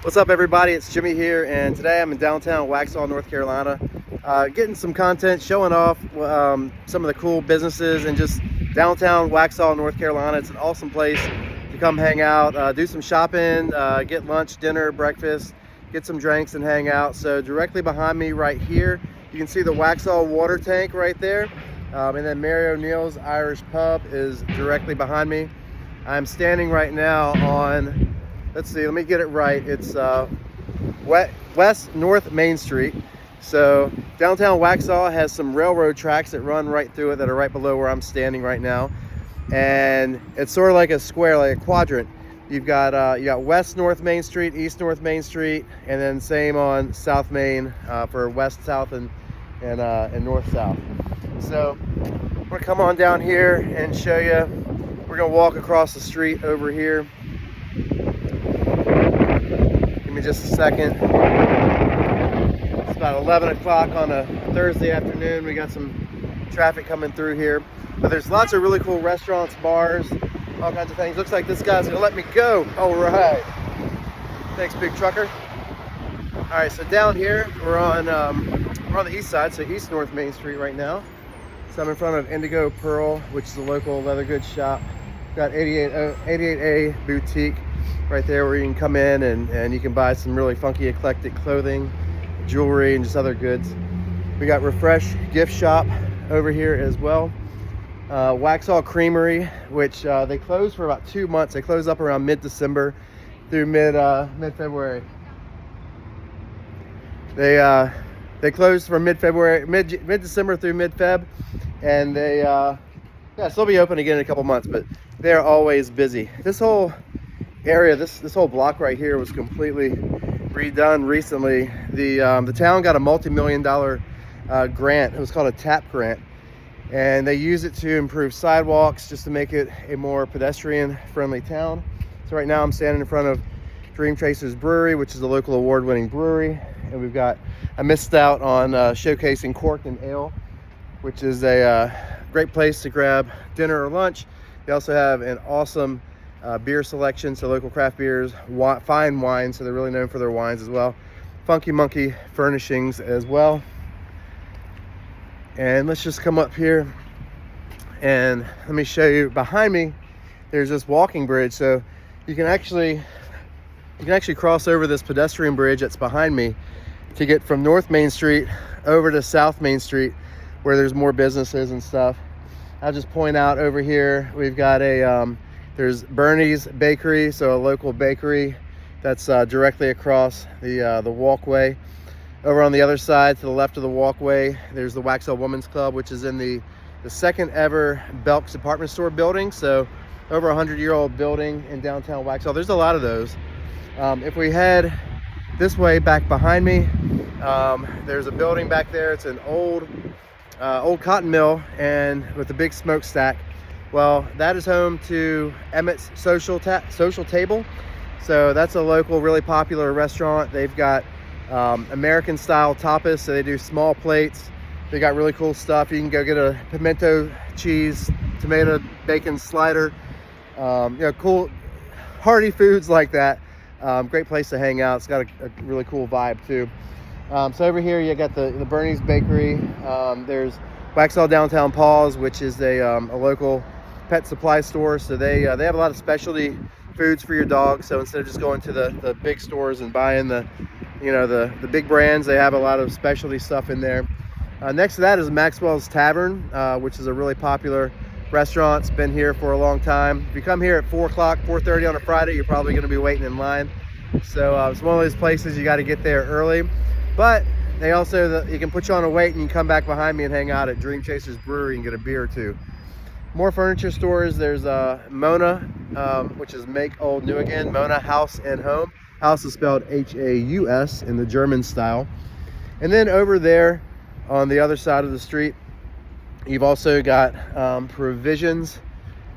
What's up, everybody? It's Jimmy here, and today I'm in downtown Waxhaw, North Carolina, getting some content, showing off some of the cool businesses and just downtown Waxhaw, North Carolina. It's an awesome place to come hang out, do some shopping, get lunch, dinner, breakfast, get some drinks and hang out. So directly behind me right here, you can see the Waxhaw water tank right there, and then Mary O'Neill's Irish Pub is directly behind me. I'm standing right now on, let's see, let me get it right. It's West North Main Street. So downtown Waxhaw has some railroad tracks that run right through it that are right below where I'm standing right now. And it's sort of like a square, like a quadrant. You got West North Main Street, East North Main Street, and then same on South Main for West, South, and North, South. So I'm gonna come on down here and show you. We're gonna walk across the street over here. Give me just a second. It's about 11 o'clock on a Thursday afternoon. We got some traffic coming through here, but there's lots of really cool restaurants, bars, all kinds of things. Looks like this guy's gonna let me go. All right, thanks, big trucker. All right, so down here we're on the east side, so East North Main Street right now. So I'm in front of Indigo Pearl, which is a local leather goods shop. Got 88A Boutique right there where you can come in and you can buy some really funky, eclectic clothing, jewelry, and just other goods. We got Refresh Gift Shop over here as well. Waxhaw Creamery, which they closed for about 2 months. They closed up around mid-December through mid-February. They closed from mid-December through mid-Feb, and they still be open again in a couple months, but they're always busy. This whole area, this whole block right here was completely redone recently. The town got a multi-million-dollar grant. It was called a TAP grant, and they use it to improve sidewalks just to make it a more pedestrian-friendly town. So right now I'm standing in front of Dream Chasers Brewery, which is a local award-winning brewery, and I missed out on showcasing Corked Ale, which is a great place to grab dinner or lunch. They also have an awesome beer selection, so local craft beers, fine wines, so they're really known for their wines as well. Funky Monkey Furnishings as well. And let's just come up here and let me show you. Behind me there's this walking bridge, so you can actually cross over this pedestrian bridge that's behind me to get from North Main Street over to South Main Street, where there's more businesses and stuff. I'll just point out over here, we've got there's Bernie's Bakery, so a local bakery that's directly across the walkway. Over on the other side, to the left of the walkway, there's the Waxhaw Women's Club, which is in the second ever Belk's department store building. So over 100-year-old building in downtown Waxhaw. There's a lot of those. If we head this way back behind me, there's a building back there. It's an old cotton mill, and with a big smokestack. Well, that is home to Emmett's Social Table. So that's a local, really popular restaurant. They've got American style tapas, so they do small plates. They got really cool stuff. You can go get a pimento cheese, tomato, bacon slider. Cool, hearty foods like that. Great place to hang out. It's got a really cool vibe too. So over here you got the Bernie's Bakery. There's Waxhaw Downtown Paws, which is a local pet supply store. So they have a lot of specialty foods for your dog. So instead of just going to the big stores and buying the big brands, they have a lot of specialty stuff in there. Next to that is Maxwell's Tavern, which is a really popular restaurant. It's been here for a long time. If you come here at 4 o'clock, 4:30 on a Friday, you're probably going to be waiting in line. So it's one of those places you got to get there early. But they also, you can put you on a wait and you can come back behind me and hang out at Dream Chasers Brewery and get a beer or two. More furniture stores. There's Mona, which is Make Old New Again. Mona House and Home. House is spelled H-A-U-S in the German style. And then over there on the other side of the street, you've also got Provisions,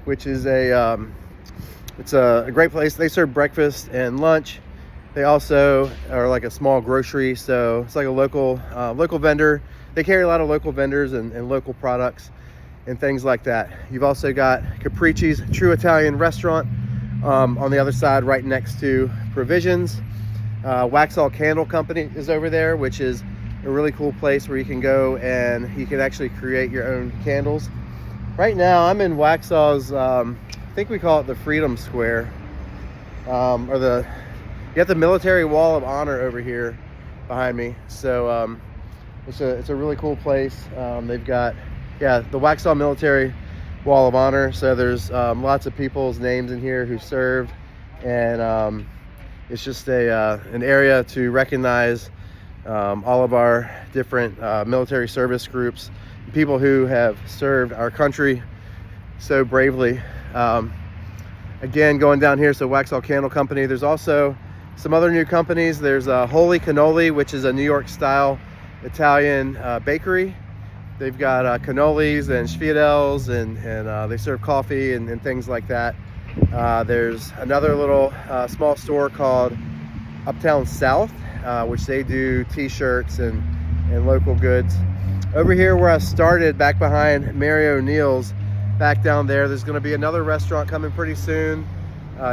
which is it's a great place. They serve breakfast and lunch. They also are like a small grocery, so it's like a local vendor. They carry a lot of local vendors and local products and things like that. You've also got Capricci's True Italian Restaurant on the other side, right next to Provisions. Waxhaw Candle Company is over there, which is a really cool place where you can go and you can actually create your own candles. Right now I'm in Waxhaw's, I think we call it the Freedom Square, or you got the Military Wall of Honor over here behind me. So it's a really cool place. They've got, yeah, the Waxhaw Military Wall of Honor. So there's lots of people's names in here who served, and it's just an area to recognize all of our different military service groups, people who have served our country so bravely. Again, going down here, so Waxhaw Candle Company. There's also some other new companies. There's Holy Cannoli, which is a New York style Italian bakery. They've got cannolis and sfidels, and they serve coffee and things like that. There's another little small store called Uptown South, which they do t-shirts and local goods. Over here where I started, back behind Mary O'Neill's, back down there's going to be another restaurant coming pretty soon,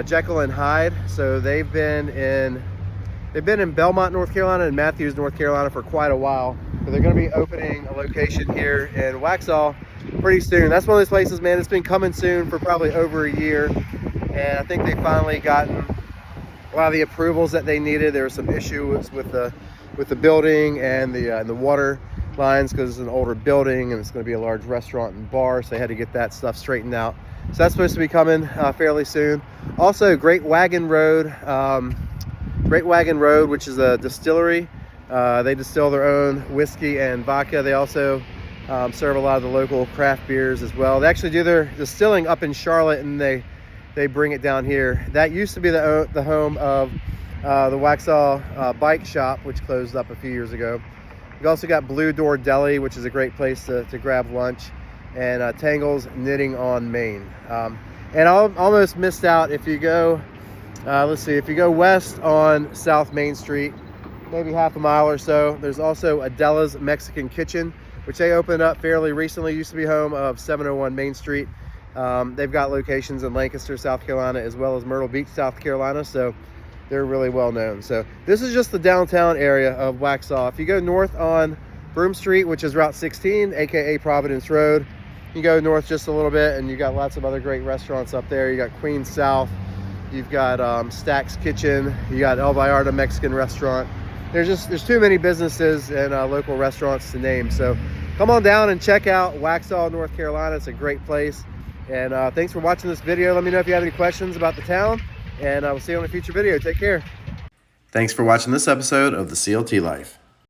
Jekyll and Hyde. So they've been in Belmont, North Carolina, and Matthews, North Carolina for quite a while. But they're going to be opening a location here in Waxhaw pretty soon. That's one of those places, man, it's been coming soon for probably over a year. And I think they finally gotten a lot of the approvals that they needed. There were some issues with the building and the water lines, because it's an older building and it's going to be a large restaurant and bar, so they had to get that stuff straightened out. So that's supposed to be coming fairly soon. Also, Great Wagon Road, which is a distillery. They distill their own whiskey and vodka. They also serve a lot of the local craft beers as well. They actually do their distilling up in Charlotte, and they bring it down here. That used to be the home of the Waxhaw Bike Shop, which closed up a few years ago. You also got Blue Door Deli, which is a great place to grab lunch, and Tangle's Knitting on Main. And I almost missed out, if you go, if you go west on South Main Street, maybe half a mile or so, there's also Adela's Mexican Kitchen, which they opened up fairly recently. Used to be home of 701 Main Street. They've got locations in Lancaster, South Carolina, as well as Myrtle Beach, South Carolina. So they're really well known. So this is just the downtown area of Waxhaw. If you go north on Broome Street, which is Route 16, aka Providence Road, you go north just a little bit, and you got lots of other great restaurants up there. You got Queen's South, you've got Stack's Kitchen, you got El Vallarta Mexican Restaurant. There's too many businesses and local restaurants to name. So come on down and check out Waxhaw, North Carolina. It's a great place. And thanks for watching this video. Let me know if you have any questions about the town, and I will see you on a future video. Take care. Thanks for watching this episode of The CLT Life.